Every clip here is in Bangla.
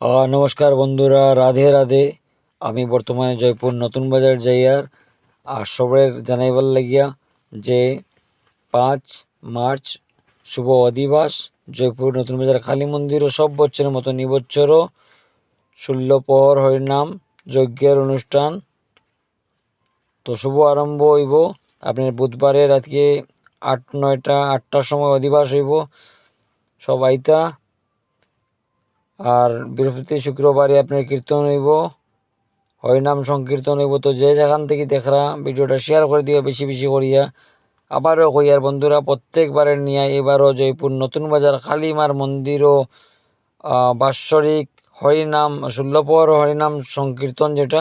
নমস্কার বন্ধুরা, রাধে রাধে। আমি বর্তমানে জয়পুর নতুন বাজার যাইয়ার আর সবের জানাইবার লাগিয়া যে 5 মার্চ শুভ অধিবাস জয়পুর নতুন বাজার কালী মন্দির ও সব বছরের মতন এই বছরও 16 পর হরিনাম যজ্ঞের অনুষ্ঠান তো শুভ আরম্ভ হইব। আপনার বুধবারের আজকে 8টার সময় অধিবাস হইব, সব আইতা। আর বৃহস্পতি শুক্রবারে আপনার কীর্তন হইব, হরিনাম সংকীর্তন হইব। তো যে যেখান থেকে দেখরা ভিডিওটা শেয়ার করে দিও বেশি বেশি করিয়া। আবারও কইয়ার বন্ধুরা, প্রত্যেকবারের নিয়ে এবারও জয়পুর নতুন বাজার কালীমার মন্দিরও বাৎসরিক হরিনাম 16 পর হরিনাম সংকীর্তন যেটা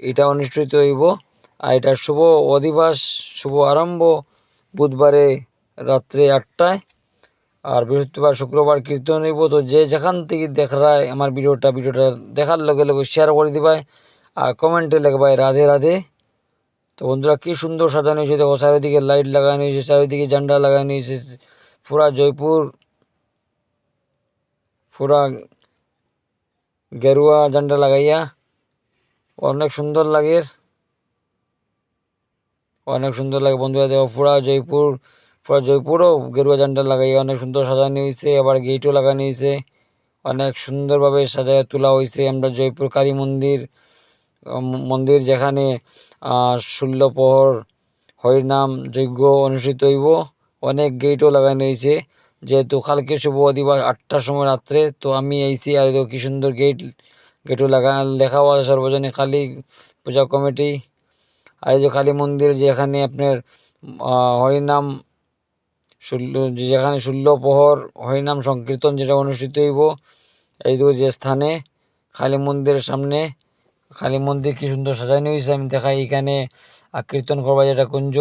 এটা অনুষ্ঠিত হইব। আর এটা শুভ অধিবাস, শুভ আরম্ভ বুধবারে রাত্রে 8টায়, আর বৃহস্পতিবার শুক্রবার কীর্তন হইব। তো যে যেখান থেকে দেখরায় আমার ভিডিওটা দেখার লগে লগে শেয়ার করে দিবাই আর কমেন্টে লিখবাই রাধে রাধে। তো বন্ধুরা, কি সুন্দর সাজানো হয়েছে দেখো, চারিদিকে লাইট লাগানো হয়েছে, চারিদিকে ঝান্ডা লাগানো হয়েছে, পুরা জয়পুর পুরা গেরুয়া ঝান্ডা লাগাইয়া অনেক সুন্দর লাগে, অনেক সুন্দর লাগে বন্ধুরা। দেখো পুরা জয়পুরও গেরুয়া ঝান্ডা লাগাইয়া অনেক সুন্দর সাজানো হয়েছে, আবার গেটও লাগানো হয়েছে, অনেক সুন্দরভাবে সাজায় তোলা হয়েছে। আমরা জয়পুর কালী মন্দির যেখানে 16 প্রহর হরিনাম যজ্ঞ অনুষ্ঠিত হইব, অনেক গেটও লাগানো হয়েছে। যেহেতু কালকে শুভ দিবস 8টার সময় রাত্রে, তো আমি আইছি আর কি সুন্দর গেটও লেখাও আছে সর্বজনীন কালী পূজা কমিটি। আর এই যে কালী মন্দির যেখানে আপনার হরিনাম যেখানে 16 প্রহর হরিনাম সংকীর্তন যেটা অনুষ্ঠিত হইব, এই যে স্থানে কালী মন্দিরের সামনে কালী মন্দির কি সুন্দর সাজানো হয়েছে আমি দেখাই। এখানে কীর্তন করবা যেটা কুঞ্জ,